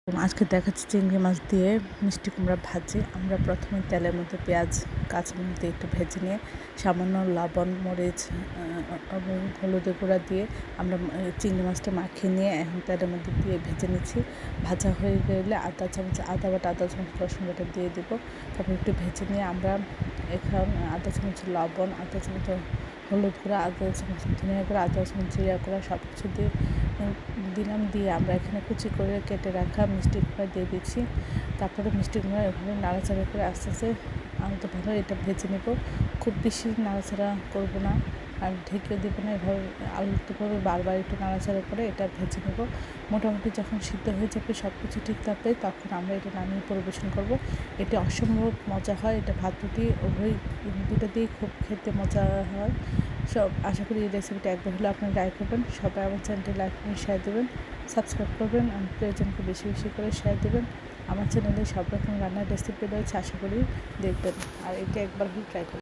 আজকে দেখাচ্ছি চিংড়ি মাছ দিয়ে মিষ্টি কুমড়া ভাজি। আমরা প্রথমে তেলের মধ্যে পেঁয়াজ কাঁচামরিচ দিয়ে একটু ভেজে নিয়ে সামান্য লবণ মরিচ হলুদের গুঁড়া দিয়ে আমরা চিংড়ি মাছটা মাখিয়ে নিয়ে এখন তেলের মধ্যে দিয়ে ভেজে নিচ্ছি। ভাজা হয়ে গেলে আধা চামচ আদা বাটা আধা চামচ রসুন বাটা দিয়ে দেবো। তারপর একটু ভেজে নিয়ে আমরা এখন আধা চামচ লবণ আধা চামচ হলুদ গুঁড়া আধা চামচ ধনিয়া গুঁড়া আধা চামচ জিরা গুঁড়া সব কিছু দিয়ে দিলাম। দিয়ে আমরা এখানে কুচি করে কেটে রাখা মিষ্টি কুমড়া দিয়ে দিচ্ছি। তারপরে মিষ্টি কুমড়া এভাবে নাড়াচাড়া করে আস্তে আস্তে আলতো ভালো এটা ভেজে নেব। খুব বেশি নাড়াচাড়া করবো না আর ঢেকে দেবো না, এভাবে আলতোভাবে বারবার একটু নাড়াচাড়া করে এটা ভেজে নেব। মোটামুটি যখন সিদ্ধ হয়ে যাবে সব কিছু ঠিক থাকবে তখন আমরা এটা নামিয়ে পরিবেশন করব। এটা অসম্ভব মজা হয়। এটা ভাত রুটি উভয় দুটো দিয়ে খুব খেতে মজা হয়। আশা করি এই রেসিপিটা একবার হলে আপনারা ট্রাই করবেন। সবাই আমার চ্যানেলটি লাইক করে শেয়ার দেবেন, সাবস্ক্রাইব করবেন, আর প্রিয়জনকে বেশি বেশি করে শেয়ার দেবেন। আমার চ্যানেলে সব রকম রান্নার রেসিপি রয়েছে, আশা করি দেখবেন আর এটা একবার হলে ট্রাই করবেন।